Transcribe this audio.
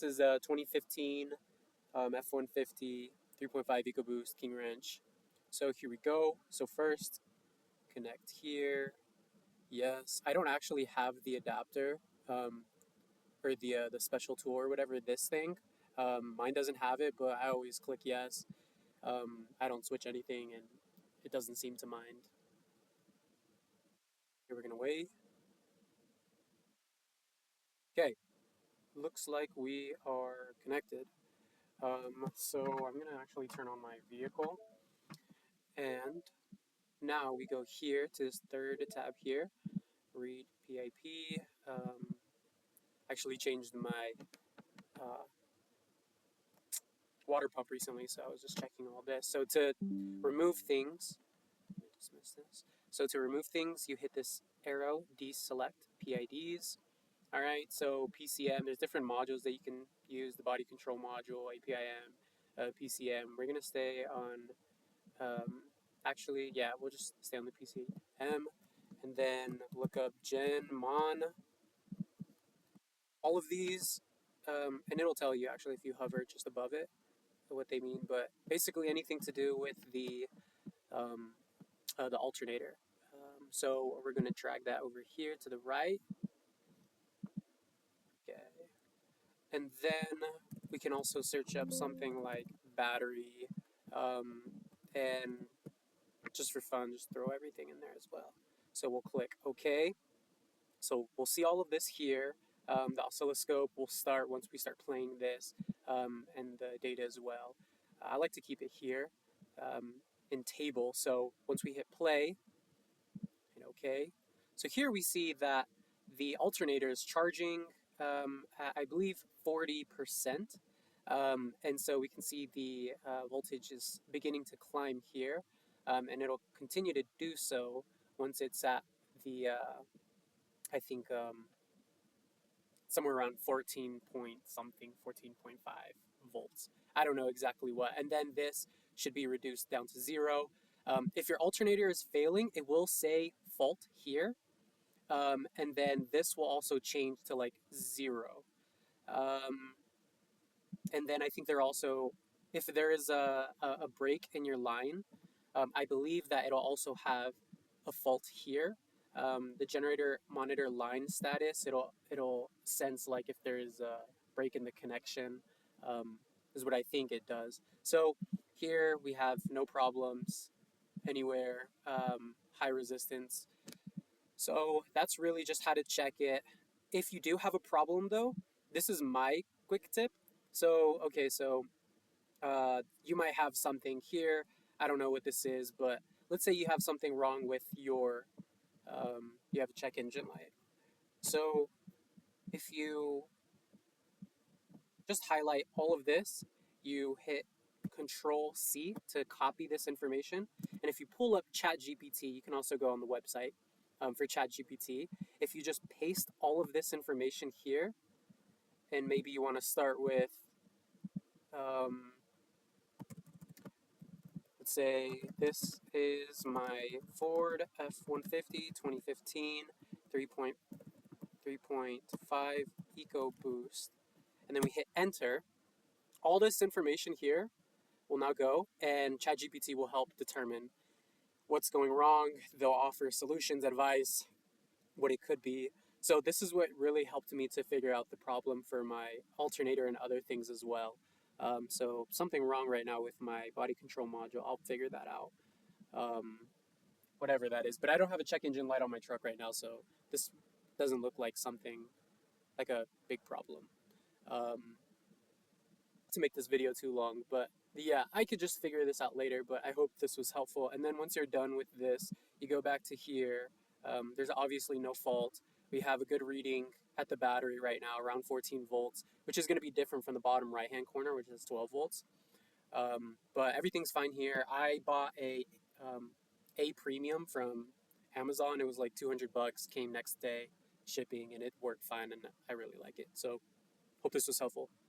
This is a 2015 F150 3.5 EcoBoost King Wrench. So here we go. So first, connect here. Yes, I don't actually have the adapter or the special tool or whatever, this thing. Mine doesn't have it, but I always click yes. I don't switch anything, and it doesn't seem to mind. Here we're gonna wait. Okay, looks like we are connected. So I'm gonna actually turn on my vehicle, and now we go here to this third tab here, read PIP. Actually changed my uh, water pump recently, so I was just checking all this. So to remove things, let me dismiss this. So to remove things, you hit this arrow, deselect PIDs. All right, so PCM, there's different modules that you can use, the body control module, APIM, PCM. We're gonna stay on, actually, yeah, we'll just stay on the PCM, and then look up GENMON. All of these, and it'll tell you actually if you hover just above it what they mean, but basically anything to do with um, the alternator. So we're going to drag that over here to the right. Okay. And then we can also search up something like battery, and just for fun, just throw everything in there as well. So we'll click OK. So we'll see all of this here. The oscilloscope will start once we start playing this, and the data as well. I like to keep it here in table. So once we hit play, and OK. So here we see that the alternator is charging, at, I believe, 40%. And so we can see the voltage is beginning to climb here, and it'll continue to do so once it's at the, I think, somewhere around 14 point something, 14.5 volts. I don't know exactly what. And then this should be reduced down to 0. If your alternator is failing, it will say fault here. And then this will also change to like 0. Um, and then I think there also, if there is a break in your line, I believe that it'll also have a fault here. The generator monitor line status, it'll sense like if there is a break in the connection, is what I think it does. So here we have no problems anywhere, high resistance. So that's really just how to check it. If you do have a problem though, this is my quick tip. So, okay, so you might have something here. I don't know what this is, but let's say you have something wrong with your, you have a check engine light. So if you just highlight all of this, you hit Control C to copy this information. And if you pull up ChatGPT, you can also go on the website for ChatGPT. If you just paste all of this information here, and maybe you want to start with, um, let's say this is my Ford F150 2015 3.5 EcoBoost. And then we hit enter. All this information here will now go, and ChatGPT will help determine what's going wrong. They'll offer solutions, advice, what it could be. So this is what really helped me to figure out the problem for my alternator and other things as well. So something wrong right now with my body control module. I'll figure that out, whatever that is. But I don't have a check engine light on my truck right now, so this doesn't look like something like a big problem. Um, to make this video too long, but yeah, I could just figure this out later, but I hope this was helpful. And then once you're done with this, you go back to here. There's obviously no fault. We have a good reading at the battery right now, around 14 volts, which is going to be different from the bottom right-hand corner, which is 12 volts. But everything's fine here. I bought a premium from Amazon. It was like 200 bucks, came next day shipping, and it worked fine, and I really like it. So hope this was helpful.